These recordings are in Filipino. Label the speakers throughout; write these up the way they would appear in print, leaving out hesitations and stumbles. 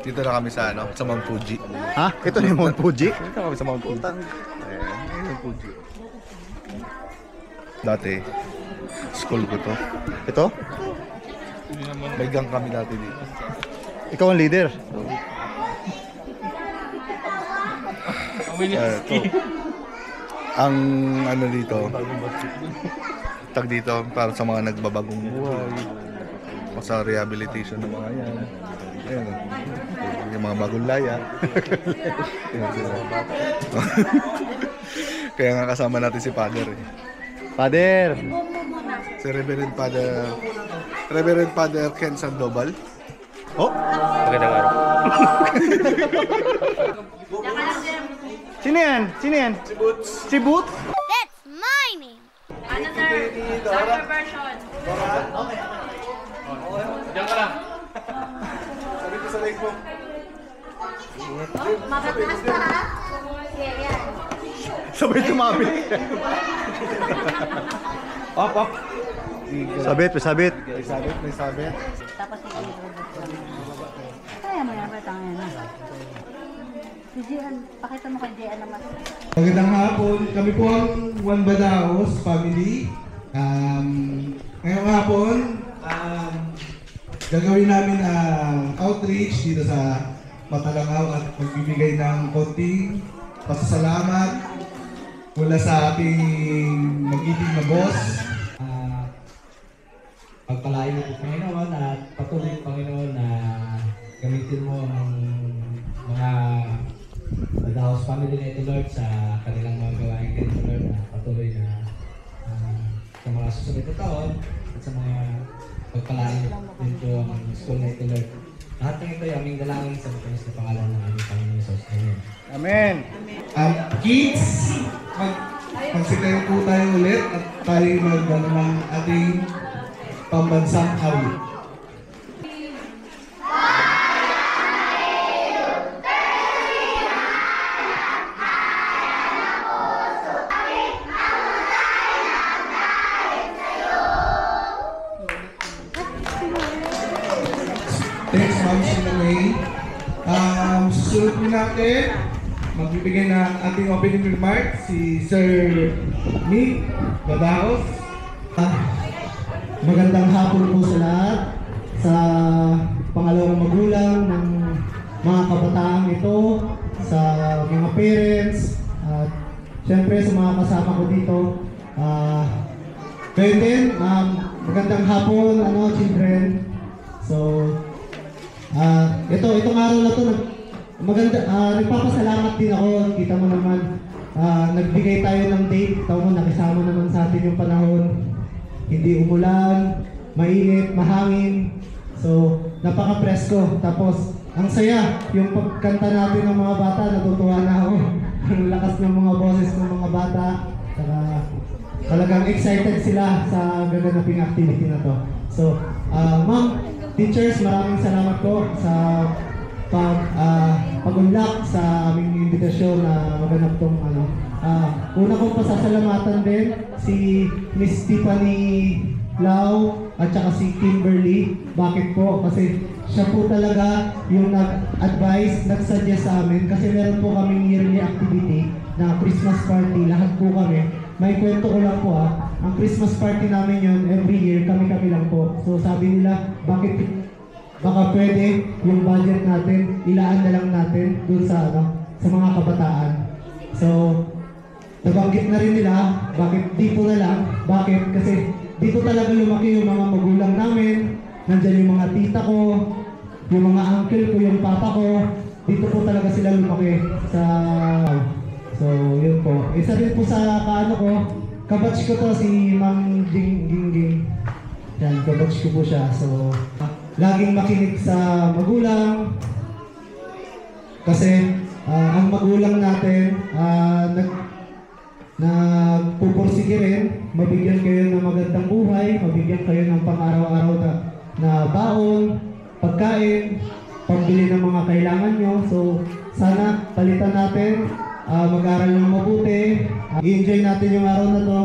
Speaker 1: Dito na kami sa ano, sa Mount Fuji.
Speaker 2: Ha? Ito na yung Mount Fuji?
Speaker 1: Dito kami sa Mount Fuji. Ayan, Mount Fuji. Dati, school ko to.
Speaker 2: Ito?
Speaker 1: May gang kami dati dito.
Speaker 2: Ikaw ang leader.
Speaker 1: Ito. Ang ano dito, tag dito para sa mga nagbabagong buhay, sa rehabilitation ng mga yan. Ayan, yung mga bagong laya. Kaya nga kasama natin si Father eh.
Speaker 2: Father!
Speaker 1: Si Reverend Father Ken Sandoval.
Speaker 2: Oh!
Speaker 3: Magandang araw.
Speaker 2: Sino yan? Sino yan? Si Boots. Si Boots?
Speaker 4: That's my name.
Speaker 5: Another version.
Speaker 3: Diyan ka lang.
Speaker 1: Sabi ko sa leg mo.
Speaker 4: Makataas pa ha? Yeah, yeah.
Speaker 2: Sabay tumabit. Op, op. Sabit, sabit.
Speaker 1: May sabit.
Speaker 4: Tapos kaya mo yan, batang yan. Si Gian, pakita mo kay Gian naman.
Speaker 6: Magandang hapon. Kami po ang Juan Badaos family. Ngayong hapon, gagawin namin ang outreach dito sa Matalangaw at magbibigay ng konting pasasalamat mula sa ating mag-ibig na boss.
Speaker 7: Pagpalain mo po Panginoon at patuloy Panginoon na gamitin mo ang mga Badaos family na ito Lord sa kanilang mga gawain ganito Lord na patuloy na sa mga susunod na taon at sa mga pagpalain dito ang school na ito Lord. Lahat ng ito ay aming dalangin sa matamis na pangalan ng aming Panginoon Jesus. Amen.
Speaker 2: Amen.
Speaker 6: Kids, magsitayo po tayo ulit at tayo magdala ng ating pambansang awit. Thanks, Ma'am Sinamay. Susunod po natin, magbibigay ng ating opening remark si Sir Nick Badaos.
Speaker 7: Magandang hapon po sa lahat, sa pangalawang magulang ng mga kabataang ito, sa mga parents, at syempre sa mga kasama ko dito. Ngayon din, magandang hapon, children. So, itong araw na ito, nagpapasalamat din ako. Kita mo naman, nagbigay tayo ng date. Ito mo, nakisama naman sa atin yung panahon. Hindi umulan, mainit, mahangin. So, napaka-presko. Tapos, ang saya, yung pagkanta natin ng mga bata, natutuwa na ako. Ang lakas ng mga boses ng mga bata. Saka, talagang excited sila sa gaganaping activity na to. So, ma'am, teachers, maraming salamat po sa pag-unlock sa aming imbitasyon na maganap tong una kong pasasalamatan din si Miss Tiffany Lau at saka si Kimberly. Bakit po? Kasi siya po talaga yung nag-advise, nag-suggest sa amin kasi meron po kaming yearly activity na Christmas party. Lahat po kami. May kwento ko lang po ang Christmas party namin yun every year, kami-kami lang po. So sabi nila, baka pwede yung budget natin, ilaan na lang natin dun sa mga kabataan. So, nabanggit na rin nila, bakit dito na lang? Bakit? Kasi dito talaga lumaki yung mga magulang namin, nandyan yung mga tita ko, yung mga uncle ko, yung papa ko, dito po talaga sila lumaki sa... So, yun po. Isa rin po sa kabatch ko to si Mang Ding Ging Ging. Yan, kabatch ko po siya. So, laging makinig sa magulang kasi ang magulang natin nagpupursige rin, mabigyan kayo ng magandang buhay, mabigyan kayo ng pang-araw-araw na baon, pagkain, pambili ng mga kailangan nyo. So sana palitan natin, mag-aral ng mabuti, i-enjoy natin yung araw na to.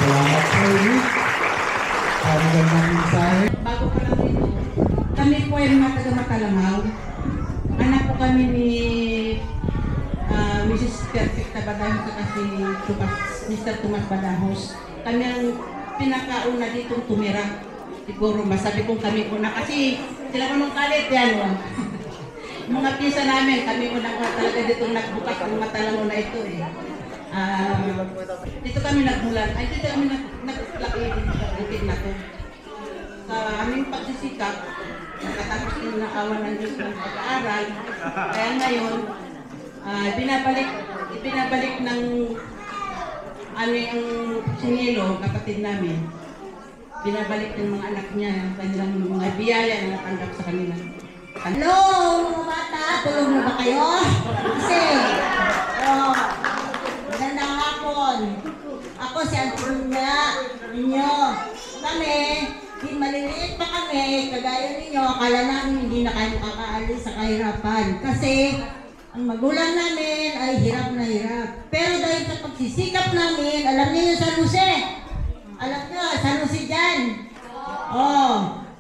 Speaker 7: Salamat po. Magandang mensahe.
Speaker 5: Bago pa lang dito, kami po
Speaker 8: po ay mga taga Matalangaw. Anak po kami ni Mrs. Perfecta Badahos at si Mr. Tomas Badahos. Kami ang pinakauna ditong tumira. Siguro masabi kong kami una kasi sila ko nung kalit yan. Mga pisa namin, kami unang talaga ditong nagbukas ang Matalangaw na ito eh. Dito kami nagmulan, ay dito kami naglaki din sa bukid na to. Sa aming pagsisikap, nakatapos din na awan ng Diyos ng pag-aaral. Kaya ngayon, ibinabalik ng yung sinilo, kapatid namin. Binabalik ng mga anak niya, ng kanilang mga biyaya na natanggap sa kanila.
Speaker 9: Hello, mga bata! Tulog na ba kayo? Kasi, magandang hapon. Ako si Antonia ninyo. Kami, maliliit pa kami, kagaya ninyo, akala namin hindi na kayo makakaalis sa kahirapan. Kasi, ang magulang namin ay hirap na hirap. Pero dahil sa pagsisikap namin, alam niyo yung San Jose? Alam niyo, San Jose dyan.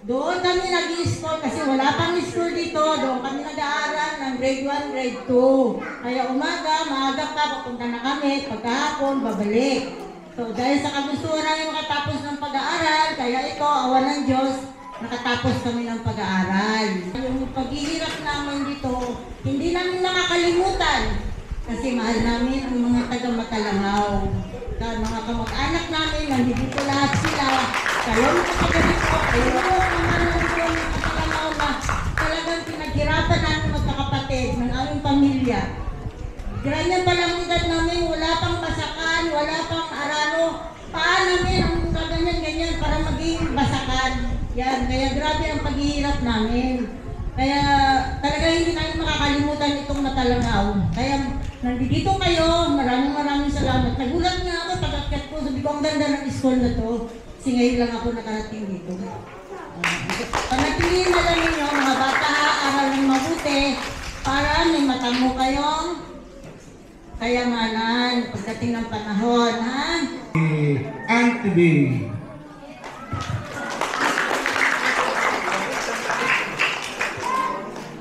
Speaker 9: Doon kami nag-i-school kasi wala pang school dito. Doon kami nag-aaral ng grade 1, grade 2. Kaya maaga pa, papunta na kami. Pagkahapon, babalik. So dahil sa kagustuhan namin makatapos ng pag-aaral, kaya ito, awan ng Diyos, nakatapos kami ng pag-aaral. Yung paghihirap namin dito, hindi namin makakalimutan. Kasi mahal namin ang mga taga-Matalangaw. Mga kamag-anak namin, nandito lahat sila. Kalong kapagalit ko, ayoko naman ng Matalangaw na talagang pinaghirapan namin magkakapatid ng aming pamilya. Ganyan pa lang edad namin, wala pang basakan, wala pang arano. Paan namin ang ganyan-ganyan para maging basakan. Yan, kaya grabe ang paghihirap namin. Kaya talaga hindi namin makakalimutan itong Matalangaw. Kaya nandito kayo, maraming salamat. Nagulat nga ako, pag-akyat ko, sabi ko ang ganda ng school na to. Kasi ngayon lang ako nakarating dito. Panatilihin na lang ninyo, mga bata, aral ng mabuti para may matamo kayong kayamanan pagdating ng panahon, ha?
Speaker 6: Auntie B.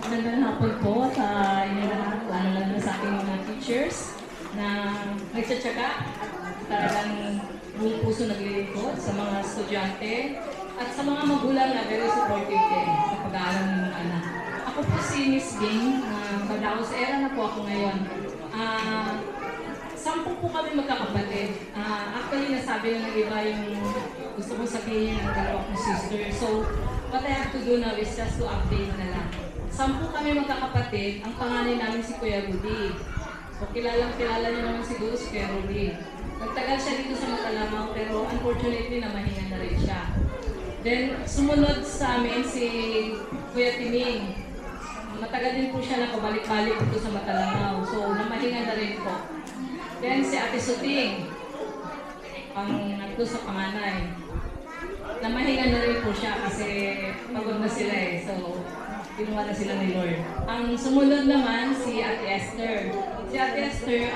Speaker 5: Magandang hapon po sa inyo lahat, lalo na sa ating mga teachers na nagtsatsaga, talagang buong puso naglilingkod sa mga estudyante at sa mga magulang na very supportive din sa pag-aaral ng mga anak. Ako po si Miss Bing, Badahos era na po ako ngayon. 10 po kami magkakapatid. Actually, nasabi na ng iba yung gusto kong sabihin ng dalawa kong sister. So, what I have to do now is just to update na lang. 10 kami magkakapatid. Ang panganay namin si Kuya Rudy. So, kilala niyo naman siguro si Kuya Rudy. Nagtagal siya dito sa Matalangaw, pero unfortunately, namahinga na rin siya. Then, sumunod sa amin si Kuya Timing. Matagal din po siya nakabalik-balik dito sa Matalangaw. So, namahinga na rin po. Then, si Ate Suting, nandito sa panganay. Namahinga na rin po siya kasi pagod na sila eh. So, kinuha na sila ni Lord. Ang sumunod naman, si Ate Esther. Si Ate Esther,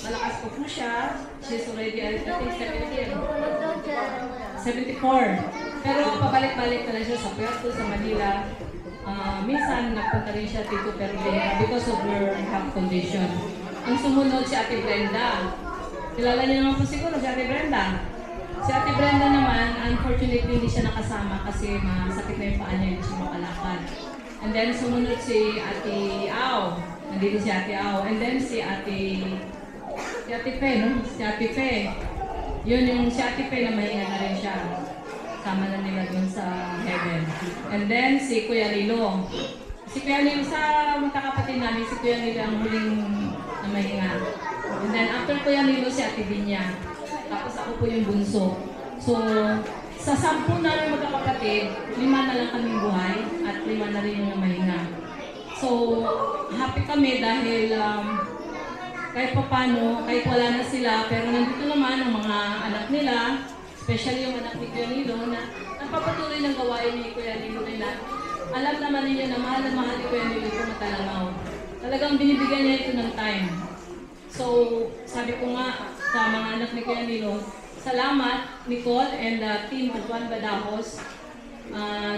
Speaker 5: malakas po siya. She's already, I think, 74. Pero pabalik-balik na lang siya sa Puerto, sa Manila. Minsan, nagpunta rin siya dito pero because of her health condition. Ang sumunod si Ate Brenda. Kilala niyo naman po siguro si Ate Brenda. Si Ate Brenda naman, unfortunately, hindi siya nakasama kasi masakit na yung paa niya, hindi siya makalakad. And then sumunod si Ate Au. Nandito si Ate Au. And then si Ate Fe, no? Si Ate Fe. Yun yung si Ate Fe na mahinga na rin siya. Sama na nila dun sa heaven. And then si Kuya Lilo. Si Kuya Lilo, sa magkakapatid namin, si Kuya Lilo ang huling na mahinga. And then after Kuya Lilo, si Ate Binya. Tapos ako po yung bunso. So, sa 10 namin magkakapatid, 5 na lang kaming buhay at 5 na rin yung mahinga. So, happy kami dahil kahit papano, kahit wala na sila, pero nandito naman ang mga anak nila, especially yung anak ni Kuya Nilo, na nagpapatuloy ng gawain ni Kuya Nilo na alam naman ninyo na mahal ni Kuya Nilo ito Matalangaw. Talagang binibigyan niya ito ng time. So, sabi ko nga sa mga anak ni Kuya Nilo, salamat Nicole and the team of Juan Badahos,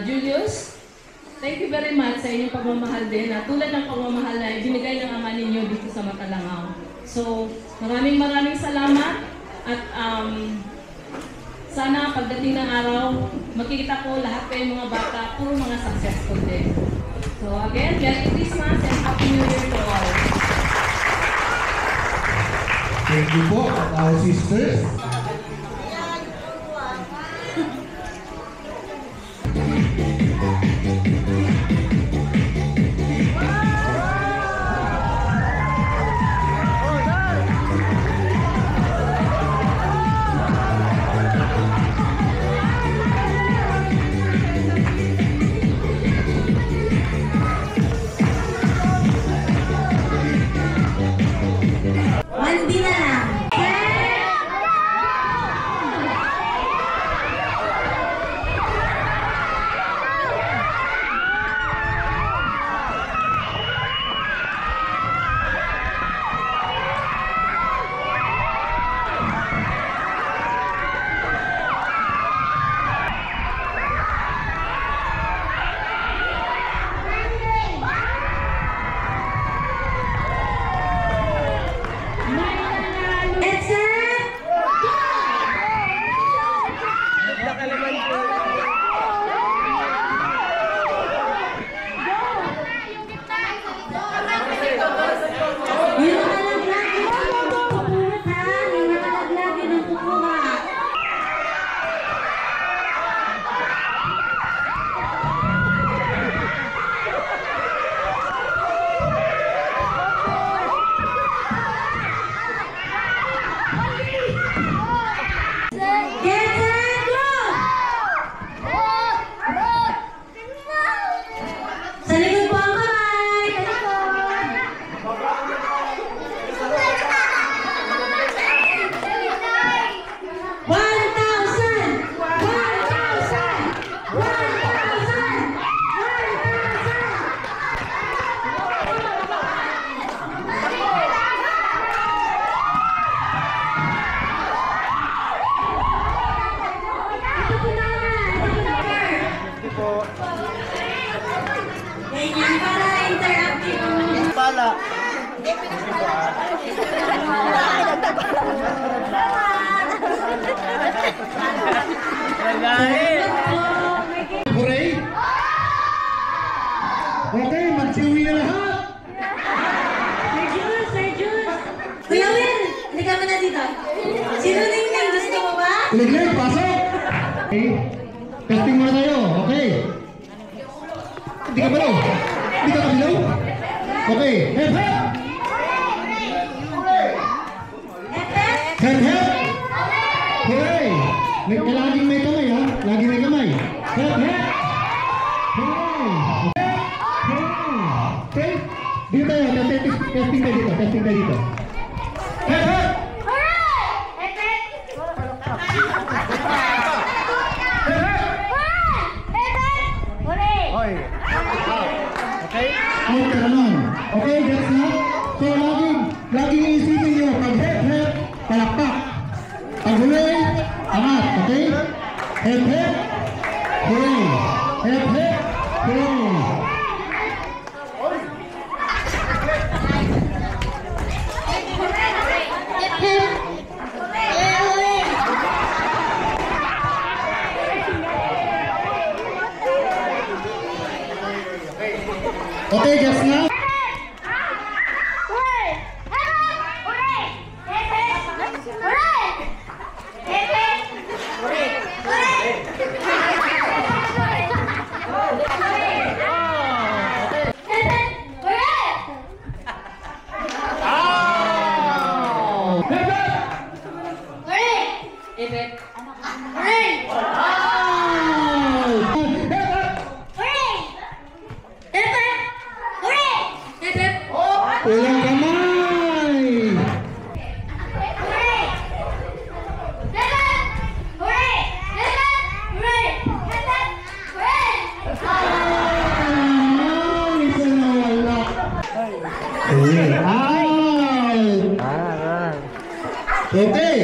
Speaker 5: Julius, thank you very much sa inyong pagmamahal din na tulad ng pagmamahal na ibinigay ng Ama ninyo dito sa Matalangaw. So, maraming salamat at sana pagdating ng araw, makikita ko lahat kayong mga bata, puro mga successful din. So again, Merry Christmas and Happy New Year to all.
Speaker 6: Thank you po, our sisters.
Speaker 9: Mandi na lang. Ganyan para interactive.
Speaker 2: Pala.
Speaker 6: Hooray! Okay, magsiuwi na lahat!
Speaker 9: Sir Jules! Kuya Will, hindi ka na dito. Sino Ningning? Gusto mo ba?
Speaker 6: Liglig, pasok! Okay, testing muna tayo, okay? Hindi ka balaw? Hindi ka kabilaw? Okay, hep hep! Hep hep! Hooray! Laging may kamay ha? Laging may kamay. Hep hep! Hooray! Okay? Dito tayo, testing tayo dito, testing tayo dito. Hep hep! Okay, naman. Okay, that's not. So, laging isipin nyo, pag hep-hep, palakpak. Pag hooray, angat, okay? Hep-hep, hooray. Hep-hep, hooray. Okay, just now. Ulang kamay! Isa na wala. Okay! Hep hep!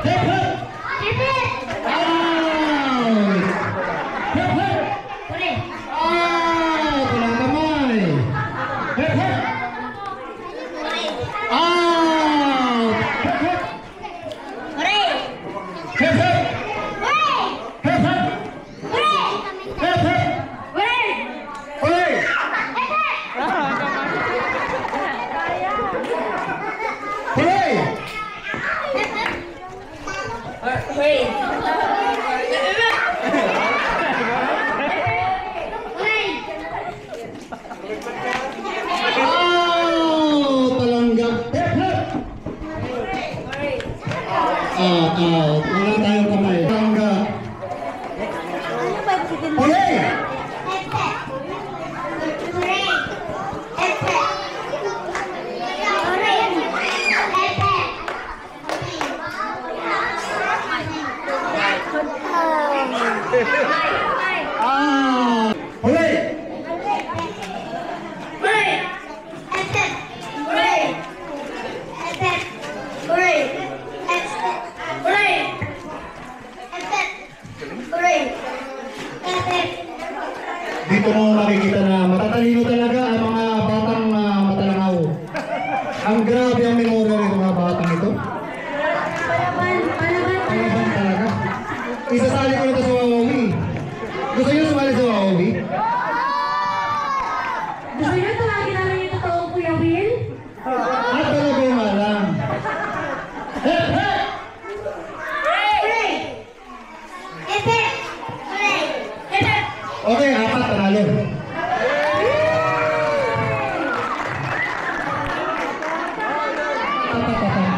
Speaker 6: Hep hep!
Speaker 7: knockout. Wala tayong kamay. Hangga. Huli! Huli! Dito mo makikita na matatalino talaga ang mga batang matalangaw. Ang grabe ang memorya ng mga batang ito. Palaban talaga. Isasali ko na ito sa Wawawi. Gusto niyo sumali sa Wawawi?
Speaker 4: Gusto niyo tawagin namin yung totoong Kuya Will?
Speaker 7: At talaga nga lang. Hep! Hep! Okay, apat panalo. Apat.